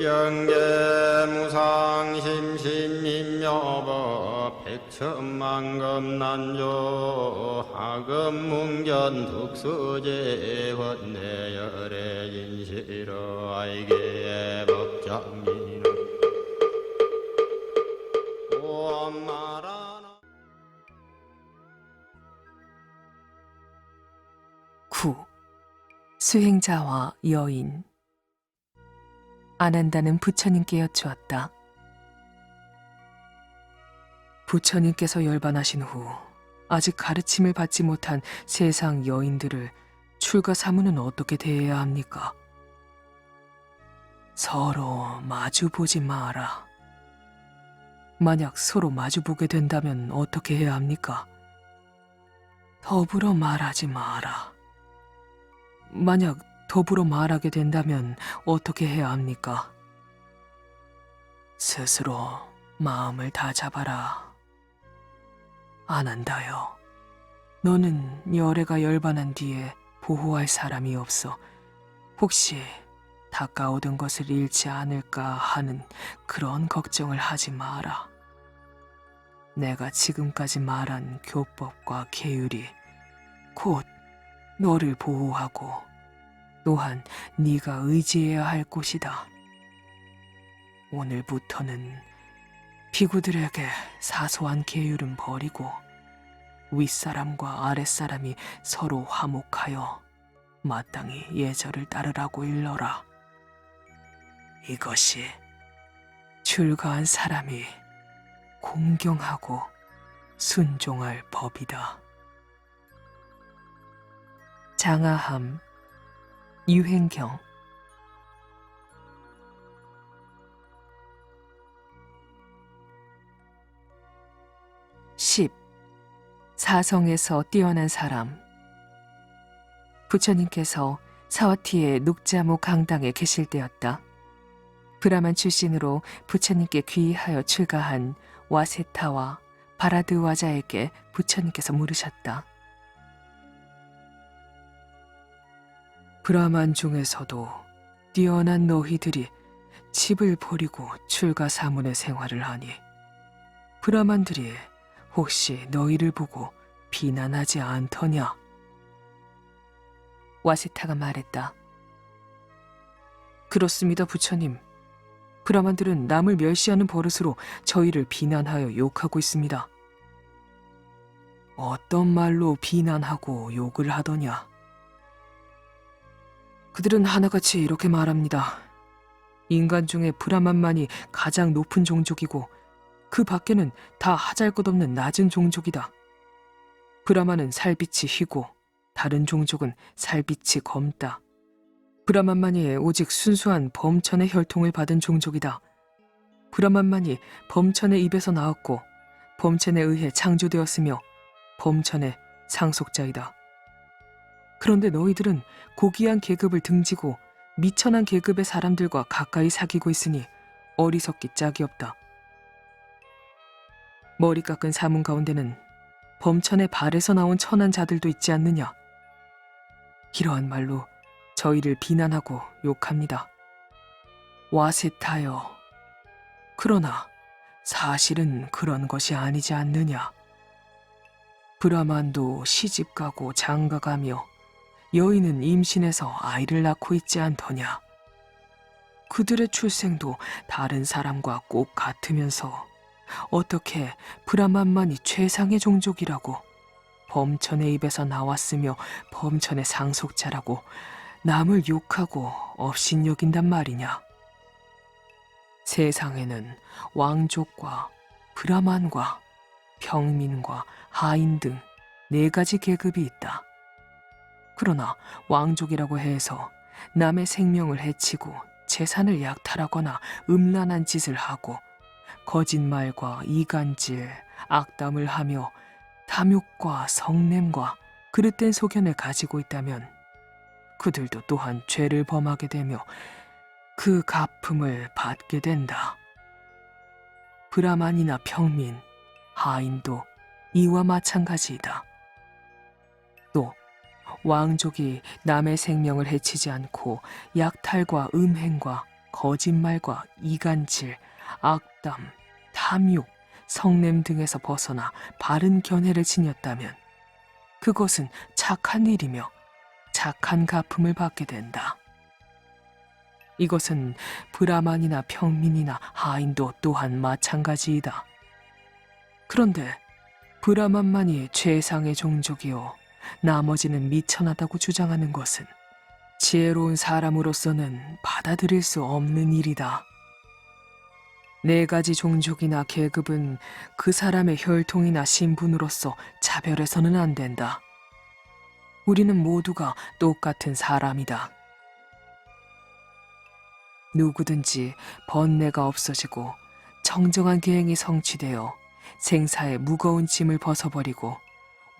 극경계 무상심신민묘법 백천만금난조 하금문견 득수제 헌내열의 인시러 아이게 법장민은 오엄마라나 9. 수행자와 여인. 아난다는 부처님께 여쭈었다. 부처님께서 열반하신 후 아직 가르침을 받지 못한 세상 여인들을 출가 사무는 어떻게 대해야 합니까? 서로 마주보지 마라. 만약 서로 마주보게 된다면 어떻게 해야 합니까? 더불어 말하지 마라. 만약 더불어 말하게 된다면 어떻게 해야 합니까? 스스로 마음을 다잡아라. 아난다요. 너는 열애가 열반한 뒤에 보호할 사람이 없어 혹시 닦아 얻은 것을 잃지 않을까 하는 그런 걱정을 하지 마라. 내가 지금까지 말한 교법과 계율이 곧 너를 보호하고 또한 네가 의지해야 할 곳이다. 오늘부터는 비구들에게 사소한 계율은 버리고 윗사람과 아랫사람이 서로 화목하여 마땅히 예절을 따르라고 일러라. 이것이 출가한 사람이 공경하고 순종할 법이다. 장하함, 유행경. 10. 사성에서 뛰어난 사람. 부처님께서 사와티의 눅자모 강당에 계실 때였다. 브라만 출신으로 부처님께 귀의하여 출가한 와세타와 바라드와자에게 부처님께서 물으셨다. 브라만 중에서도 뛰어난 너희들이 집을 버리고 출가 사문의 생활을 하니 브라만들이 혹시 너희를 보고 비난하지 않더냐? 와세타가 말했다. 그렇습니다, 부처님. 브라만들은 남을 멸시하는 버릇으로 저희를 비난하여 욕하고 있습니다. 어떤 말로 비난하고 욕을 하더냐? 그들은 하나같이 이렇게 말합니다. 인간 중에 브라만만이 가장 높은 종족이고 그 밖에는 다 하잘것없는 낮은 종족이다. 브라만은 살빛이 희고 다른 종족은 살빛이 검다. 브라만만이 오직 순수한 범천의 혈통을 받은 종족이다. 브라만만이 범천의 입에서 나왔고 범천에 의해 창조되었으며 범천의 상속자이다. 그런데 너희들은 고귀한 계급을 등지고 미천한 계급의 사람들과 가까이 사귀고 있으니 어리석기 짝이 없다. 머리 깎은 사문 가운데는 범천의 발에서 나온 천한 자들도 있지 않느냐. 이러한 말로 저희를 비난하고 욕합니다. 와세타여. 그러나 사실은 그런 것이 아니지 않느냐. 브라만도 시집가고 장가가며 여인은 임신해서 아이를 낳고 있지 않더냐. 그들의 출생도 다른 사람과 꼭 같으면서 어떻게 브라만만이 최상의 종족이라고 범천의 입에서 나왔으며 범천의 상속자라고 남을 욕하고 업신여긴단 말이냐. 세상에는 왕족과 브라만과 평민과 하인 등 4가지 계급이 있다. 그러나 왕족이라고 해서 남의 생명을 해치고 재산을 약탈하거나 음란한 짓을 하고 거짓말과 이간질, 악담을 하며 탐욕과 성냄과 그릇된 소견을 가지고 있다면 그들도 또한 죄를 범하게 되며 그 갚음을 받게 된다. 브라만이나 평민, 하인도 이와 마찬가지이다. 또 왕족이 남의 생명을 해치지 않고 약탈과 음행과 거짓말과 이간질, 악담, 탐욕, 성냄 등에서 벗어나 바른 견해를 지녔다면 그것은 착한 일이며 착한 가품을 받게 된다. 이것은 브라만이나 평민이나 하인도 또한 마찬가지이다. 그런데 브라만만이 최상의 종족이요 나머지는 미천하다고 주장하는 것은 지혜로운 사람으로서는 받아들일 수 없는 일이다. 네 가지 종족이나 계급은 그 사람의 혈통이나 신분으로서 차별해서는 안 된다. 우리는 모두가 똑같은 사람이다. 누구든지 번뇌가 없어지고 청정한 계행이 성취되어 생사의 무거운 짐을 벗어버리고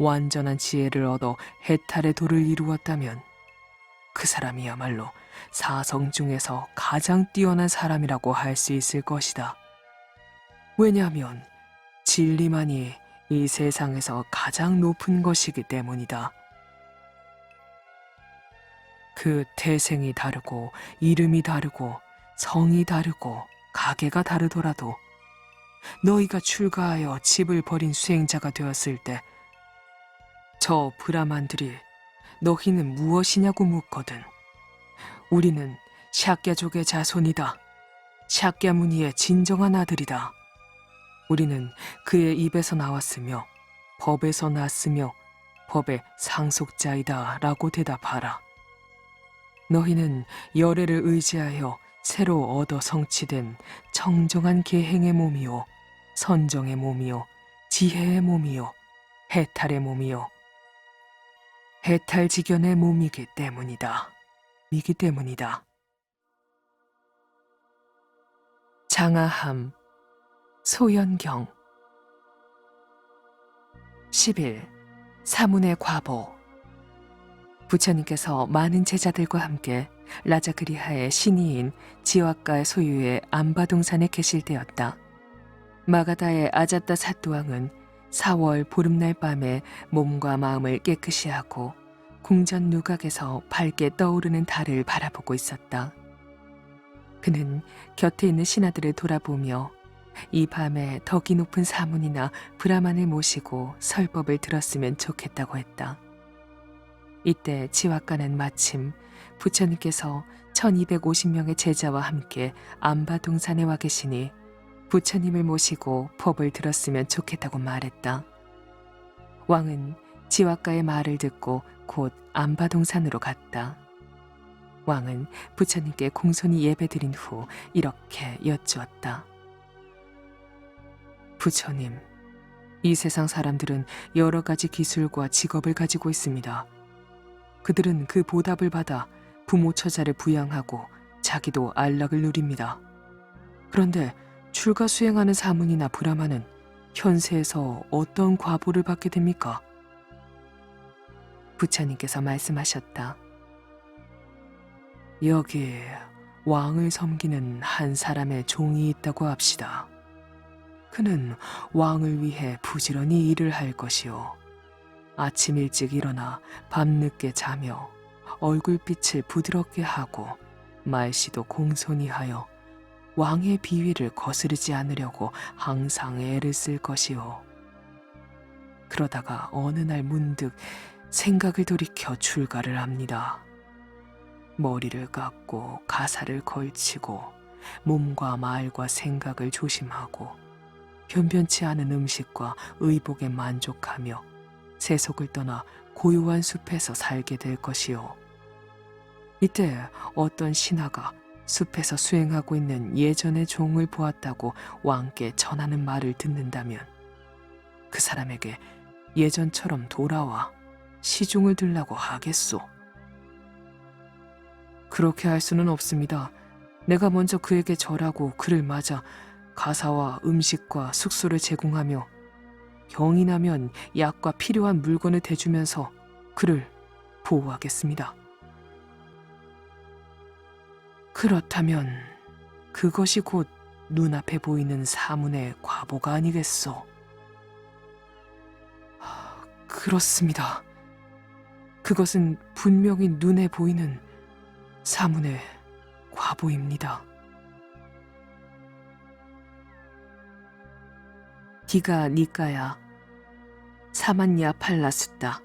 완전한 지혜를 얻어 해탈의 도를 이루었다면 그 사람이야말로 사성 중에서 가장 뛰어난 사람이라고 할 수 있을 것이다. 왜냐하면 진리만이 이 세상에서 가장 높은 것이기 때문이다. 그 태생이 다르고 이름이 다르고 성이 다르고 가계가 다르더라도 너희가 출가하여 집을 버린 수행자가 되었을 때 저 브라만들이 너희는 무엇이냐고 묻거든. 우리는 샤꺄족의 자손이다. 샤꺄 무니의 진정한 아들이다. 우리는 그의 입에서 나왔으며 법에서 났으며 법의 상속자이다 라고 대답하라. 너희는 열애를 의지하여 새로 얻어 성취된 청정한 계행의 몸이요 선정의 몸이요 지혜의 몸이요 해탈의 몸이요 해탈지견의 몸이기 때문이다. 장아함 소연경 10일 사문의 과보. 부처님께서 많은 제자들과 함께 라자그리하의 신이인 지와가의 소유의 암바동산에 계실 때였다. 마가다의 아자따 사또왕은 4월 보름날 밤에 몸과 마음을 깨끗이 하고 궁전 누각에서 밝게 떠오르는 달을 바라보고 있었다. 그는 곁에 있는 신하들을 돌아보며 이 밤에 덕이 높은 사문이나 브라만을 모시고 설법을 들었으면 좋겠다고 했다. 이때 지와가는 마침 부처님께서 1250명의 제자와 함께 암바동산에 와 계시니 부처님을 모시고 법을 들었으면 좋겠다고 말했다. 왕은 지와가의 말을 듣고 곧 암바동산으로 갔다. 왕은 부처님께 공손히 예배드린 후 이렇게 여쭈었다. 부처님, 이 세상 사람들은 여러 가지 기술과 직업을 가지고 있습니다. 그들은 그 보답을 받아 부모 처자를 부양하고 자기도 안락을 누립니다. 그런데 출가 수행하는 사문이나 브라만은 현세에서 어떤 과보를 받게 됩니까? 부처님께서 말씀하셨다. 여기 왕을 섬기는 한 사람의 종이 있다고 합시다. 그는 왕을 위해 부지런히 일을 할 것이요. 아침 일찍 일어나 밤늦게 자며 얼굴빛을 부드럽게 하고 말씨도 공손히 하여 왕의 비위를 거스르지 않으려고 항상 애를 쓸 것이요. 그러다가 어느 날 문득 생각을 돌이켜 출가를 합니다. 머리를 깎고 가사를 걸치고 몸과 말과 생각을 조심하고 변변치 않은 음식과 의복에 만족하며 세속을 떠나 고요한 숲에서 살게 될 것이요. 이때 어떤 신하가 숲에서 수행하고 있는 예전의 종을 보았다고 왕께 전하는 말을 듣는다면 그 사람에게 예전처럼 돌아와 시중을 들라고 하겠소. 그렇게 할 수는 없습니다. 내가 먼저 그에게 절하고 그를 맞아 가사와 음식과 숙소를 제공하며 병이 나면 약과 필요한 물건을 대주면서 그를 보호하겠습니다. 그렇다면 그것이 곧 눈앞에 보이는 사문의 과보가 아니겠소? 그렇습니다. 그것은 분명히 눈에 보이는 사문의 과보입니다. 기가 니까야. 사만야 팔라숫다.